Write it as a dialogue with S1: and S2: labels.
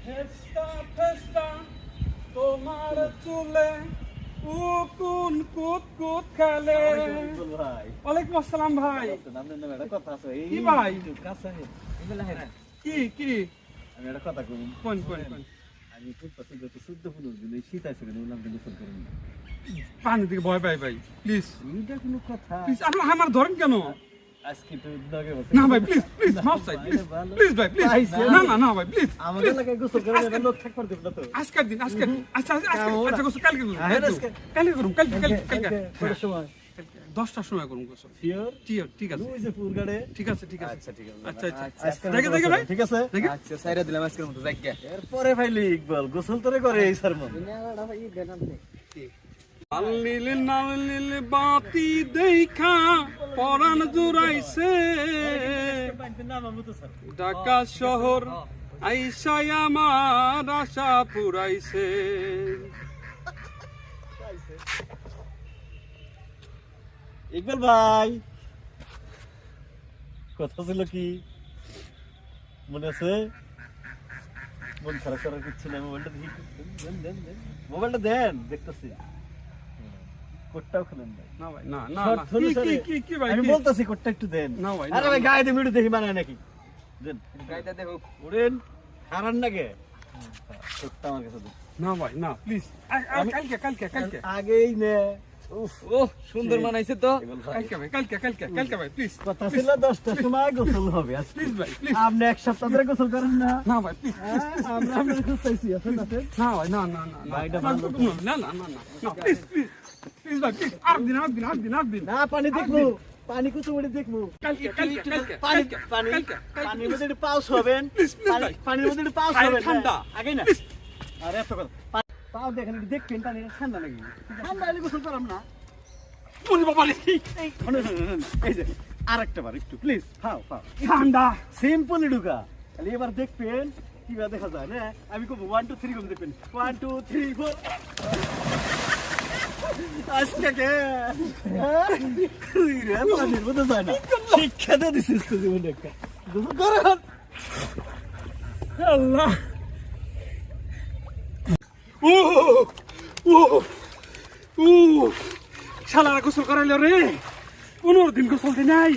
S1: ফেস্টা ফেস্টা তোমার চুলে উকুন কুত কুত খেলে। ওয়ালাইকুম আসসালাম ভাই। কি ভাই? কি
S2: আমি একটা কথা কই,
S1: কোন
S2: আমি খুব পছন্দ করি শুদ্ধ ফুলের জন্য শীত আছে কেন বললাম কিন্তু গোসল করুন না।
S1: পানি থেকে ভয় পাই ভাই, প্লিজ
S2: এইটা কোনো কথা?
S1: প্লিজ আপনি আমার ধরেন কেন?
S2: আজকে তো দাগে বসে
S1: না ভাই প্লিজ প্লিজ মাফ চাই, প্লিজ প্লিজ ভাই প্লিজ। না ভাই প্লিজ।
S2: আমাদের এলাকায় গোসল করে না লোক থাকবার দেব না তো।
S1: আজকের দিন আজকে আচ্ছা গোসল কালকে করুন, কালকে
S2: কটার সময়?
S1: 10টার সময় করুন গোসল।
S2: শিওর?
S1: ঠিক আছে
S2: ওই যে ফুলগাড়ে।
S1: ঠিক আছে
S2: আচ্ছা ঠিক আছে।
S1: আচ্ছা
S2: আজকে
S1: দেখে ভাই
S2: ঠিক আছে?
S1: দেখে।
S3: আচ্ছা সাইরা দিলাম আজকের মতো জায়গা।
S2: এরপরে ভাইলি ইকবাল গোসল তোরে করে এই শর্মন।
S1: নালিল বাতি দেখা পরাণ জুড়াইছে ঢাকা শহর আইসাই আমার আশা পুরাইছে।
S2: ইকবাল ভাই কথা ছিল কি মনে আছে? মন খারাপ করার কিছু না, মোবাইলটা দেখি। মোবাইলটা দেন, দেখতেছি। কোটটাও খুলেন ভাই।
S1: না ভাই না
S2: শর্ট অনুসারে
S1: কি ভাই
S2: আমি বলতাছি কোটটা একটু দেন।
S1: না ভাই,
S2: আরে ভাই গায়ে দিয়ে ভিডিও দেখি মানে নাকি দেন।
S3: গাইটা দেখো।
S2: উড়েন হারান নাকি কোটটা আমার কাছে দেন।
S1: না ভাই না প্লিজ কালকে
S2: আগেই নে। উফ
S3: ও সুন্দর মানাইছে তো।
S2: ইকবাল ভাই
S1: কালকে ভাই প্লিজ
S2: কথা ছিল 10টার সময় গোসল হবে আজকে।
S1: প্লিজ ভাই প্লিজ।
S2: আপনি এক সপ্তাহ ধরে গোসল করেন না?
S1: না ভাই প্লিজ
S2: আমরা আপনার খুঁজতেছি আসেন আসেন।
S1: না ভাই না
S2: ভাইটা ভালো।
S1: না প্লিজ প্লিজ ভাই প্লিজ। আর দিন
S2: না পানি দেখবো, পানি কুচুমুড়ি দেখবো।
S1: কালকে
S2: পানি পানি পানির মধ্যে একটু পাউস হবেন। পানির মধ্যে একটু পাউস হবেন।
S1: ঠান্ডা।
S2: আগে না আরে এত কথা পাও দেখেন একটু দেখবেন পানি ঠান্ডা নাকি? ঠান্ডা হলে গোসল করাম না।
S1: বলি বাবা রে
S2: এই যে আরেকটা বার একটু প্লিজ খাও
S1: ঠান্ডা।
S2: সিম্পলি ঢুকা তাহলে এবার দেখবেন কিভাবে দেখা যায় না। আমি কব 1 2 3 করে দেখবেন 1 2 3 4 আজকে কে রে পানির মধ্যে যায় না। শিক্ষা দিয়ে দিছিস তো জীবনে একটা গোসল করেন।
S1: আল্লাহ শালারা গোসল করাইল রে। 15 দিন গোসল দিই নাই।